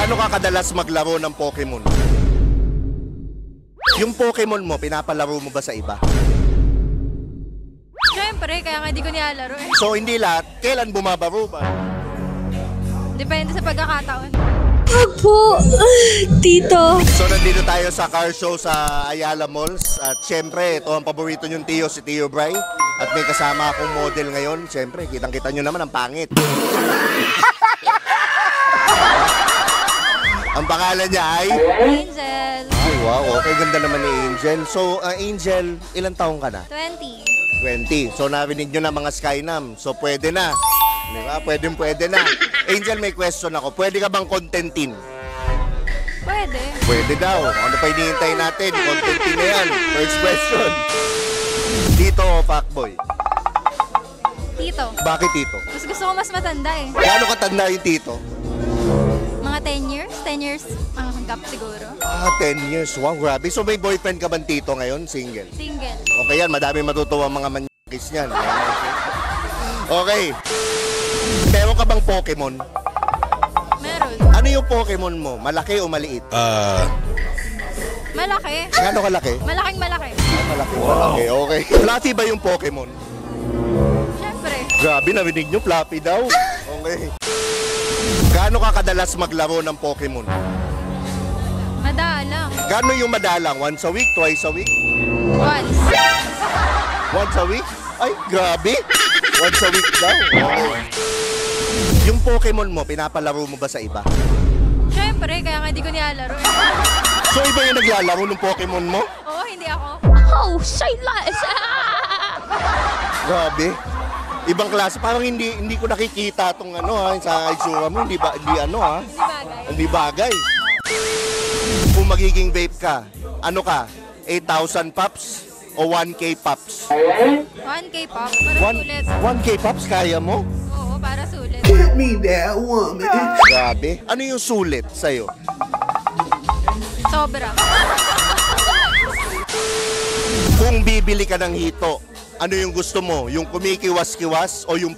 Gaano ka kadalas maglaro ng Pokemon? Yung Pokemon mo, pinapalaro mo ba sa iba? Siyempre, kaya nga di ko nilalaro eh. So hindi lahat, kailan bumabaro ba? Depende sa pagkakataon. Wag po, tito. So nandito tayo sa car show sa Ayala Malls. At syempre, ito ang paborito niyong tiyo, si Tio Bray. At may kasama akong model ngayon. Syempre, kitang-kita nyo naman ang pangit. Ang pangalan niya ay? Angel. Ay, wow. Okay, ganda naman ni Angel. So, Angel, ilang taong ka na? 20. 20. So, narinig nyo na mga Skynam. So, pwede na. Di ba? Pwede na. Angel, may question ako. Pwede ka bang contentin? Pwede. Pwede daw. Ano pa hinihintay natin? Contentin na yan. First question. Tito o fuckboy? Tito. Bakit tito? Mas gusto ko mas matanda eh. Gaano katanda yung tito? Mga 10 years? 10 years ang hanggang siguro. 10 years. Wow, grabe. So, may boyfriend ka ba tito ngayon? Single? Single. Okay yan. Madami matutuwa mga manyakis niyan. Okay. Meron ka bang Pokemon? Meron. Ano yung Pokemon mo? Malaki o maliit? Malaki. Gaano kalaki? Malaking malaki. Malaki. Malaki. Okay. Fluffy ba yung Pokemon? Siyempre. Grabe, narinig nyo. Fluffy daw. Okay. Gaano ka kadalas maglaro ng Pokemon? Madalang. Gaano yung madalang? Once a week? Twice a week? Once. Once a week? Ay, grabe. Once a week daw. Okay. Yung Pokemon mo, pinapalaro mo ba sa iba? Siyempre, kaya nga di ko nilalaro eh. So, iba yung naglalaro ng Pokemon mo? Oo, hindi ako. Oh, say less. Grabe. Ibang klase. Parang hindi ko nakikita tong sa itsura mo. Hindi Hindi bagay. Hindi bagay. Kung magiging vape ka, ano ka? 8,000 pops o 1K pops? 1K pop. Para sulit. 1K pops, kaya mo? Oo, para sulit. Get me that woman. Grabe. Ano yung sulit sa'yo? Sobra. Kung bibili ka ng hito, ano yung gusto mo? Yung kumikiwas-kiwas o yung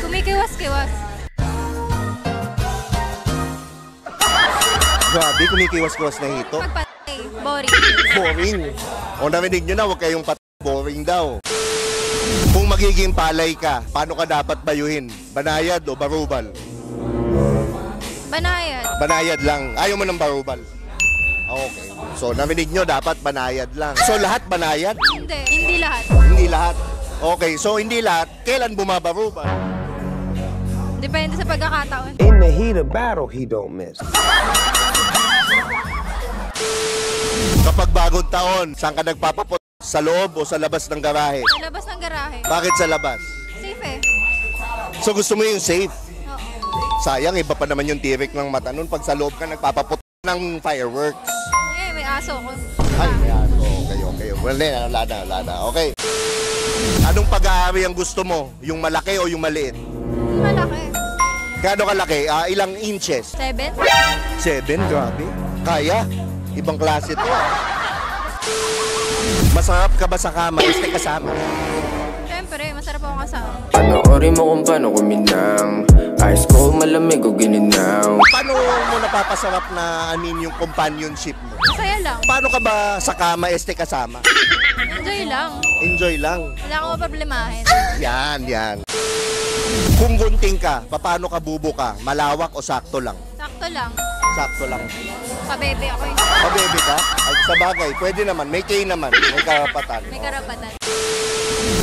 Kumikiwas-kiwas. Grabe, kumikiwas-kiwas na hito? Pagpatay. Boring. Boring. O narinig nyo na, huwag kayong boring daw. Kung magiging palay ka, paano ka dapat bayuhin? Banayad o barubal? Banayad. Banayad lang. Ayaw mo ng barubal? Okay. So, narinig nyo, dapat banayad lang. So, lahat banayad? Hindi. Hindi lahat. Hindi lahat. Okay, so hindi lahat. Kailan bumabarubal? Depende sa pagkakataon. In the heat of battle, he don't miss. Kapag bagong taon, saan ka nagpapapot? Sa loob o sa labas ng garahe? Sa labas ng garahe. Bakit sa labas? Safe eh. So, gusto mo yung safe? Oo. Sayang, iba pa naman yung tirik ng mata nun pag sa loob ka nagpapapot ng fireworks. Eh, may aso ko. Ay, yan. Okay. Wala na. Okay. Anong pag-aari ang gusto mo? Yung malaki o yung maliit? Malaki. Gaano kalaki? Ilang inches? 7? 7? Grabe. Kaya? Ibang klase to. Masarap ka ba sa kama? Este kasama? Siyempre, masarap ako kasama. Panoorin mo kung paano kuminang ice cold, malamig o gininaw. Paano mo napapasarap na yung companionship mo? Masaya lang. Paano ka ba sa kama, este kasama? Enjoy lang. Enjoy lang. Wala akong maproblemahin. Yan. Kung gunting ka, paano ka bubo ka? Malawak o sakto lang? Sakto lang. Sakto lang. Pabebe ako eh. Pabebe ka? Ay, sa bagay, pwede naman. May kay naman. May karapatan. May karapatan.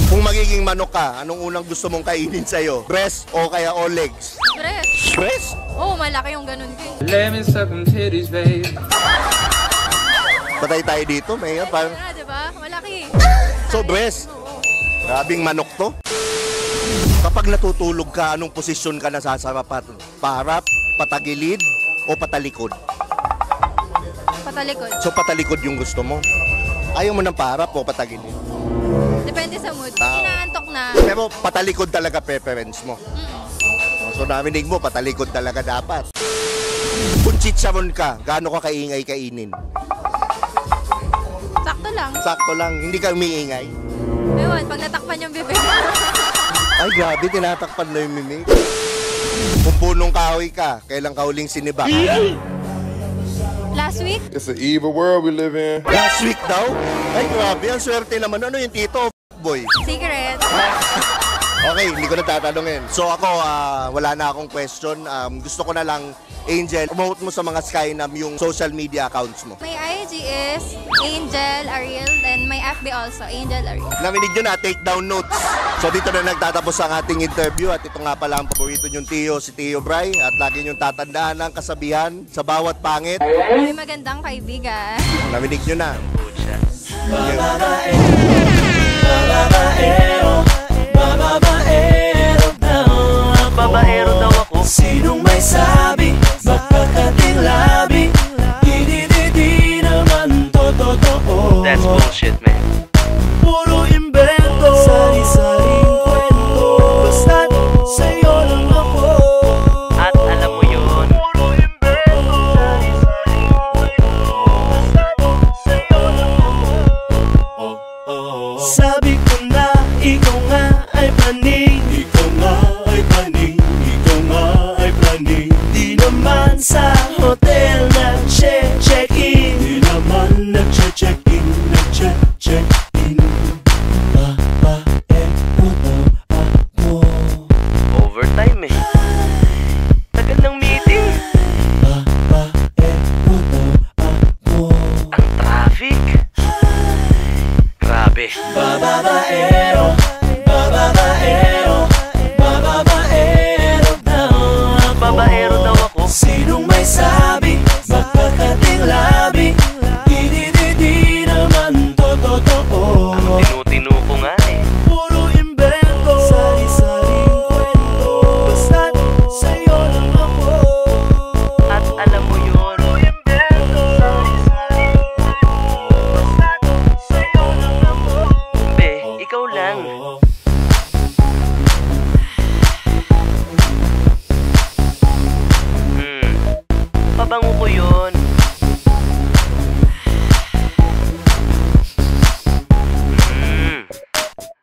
Kung magiging manok ka, anong unang gusto mong kainin sa'yo? Breast o kaya all legs? Breast. Breast? Oo, malaki yung ganun ko eh. Let me suck them titties, babe. Patay tayo dito, may parang... Diba? Malaki. So, breast. Oo. Grabing manok to. Kapag natutulog ka, anong posisyon ka nasasarapan? Parap, patagilid, o patalikod? Patalikod. So, patalikod yung gusto mo. Ayaw mo ng parap o patagilid? Depende sa mood. Tao. Inaantok na. Pero patalikod talaga preference mo. So, narinig mo, patalikod talaga dapat. Kung chicharon ka, gaano ka kaingay kainin? Sakto lang. Sakto lang, hindi ka umiingay. Ewan, pag natakpan yung bibig. Ay, grabe, tinatakpan na yung mimik. Kung punong kahoy ka, kailan ka huling siniba? Last week, It's an evil world we live in. Last week daw? Ay, grabe. Ang swerte naman. Ano yung tito? Boy. secret. Okay, hindi ko na tatanungin. So ako, wala na akong question. Gusto ko na lang, Angel, promote mo sa mga Skynam yung social media accounts mo. My IG is Angel Ariel and my FB also, Angel Ariel. Naminig nyo na, take down notes. So dito na nagtatapos ang ating interview at ito nga pala ang paborito nyong tiyo, si Tio Bray. At lagi nyong tatandaan ang kasabihan sa bawat pangit. May magandang kaibigan. Naminig nyo na. Babaero daw ako. Sinong may sabi, magkakating labi, di naman totoo. That's bullshit, man. Puro imbento, sari-saring kwento, basta't sa'yo lang ako. At alam mo yun, puro imbento, sari-saring kwento, basta't sa'yo lang ako. Sabi ko na, ikaw nga ay paning, ikaw nga ay paning, ikaw nga ay paning. Di naman sa hotel nag-check-in, di naman nag-check-in, nag-check-in. Babaero daw ako. Overtime eh. Tagal ng meeting. Babaero daw ako. Ang traffic. Grabe. Babaero, babaero, babaero daw ako. Babaero daw ako. Sinong may sabi, magkakating labi, di naman totoo. Ang tinutino ko nga eh. Puro imbento, sari-saring kwento, basta't sa'yo lang ako. At alam mo yun, puro imbento, sari-saring kwento, basta't sa'yo lang ako. Be, ikaw lang. Pabango ko yun.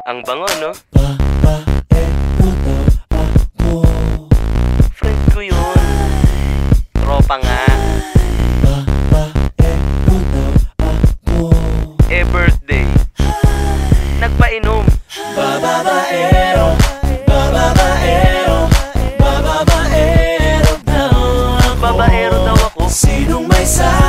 Ang bango, no? Friend ko yun. Tropa nga. Eh, birthday. Nagpainom. Babaero, babaero, babaero daw ako. Babaero daw ako. Sinong may sabi,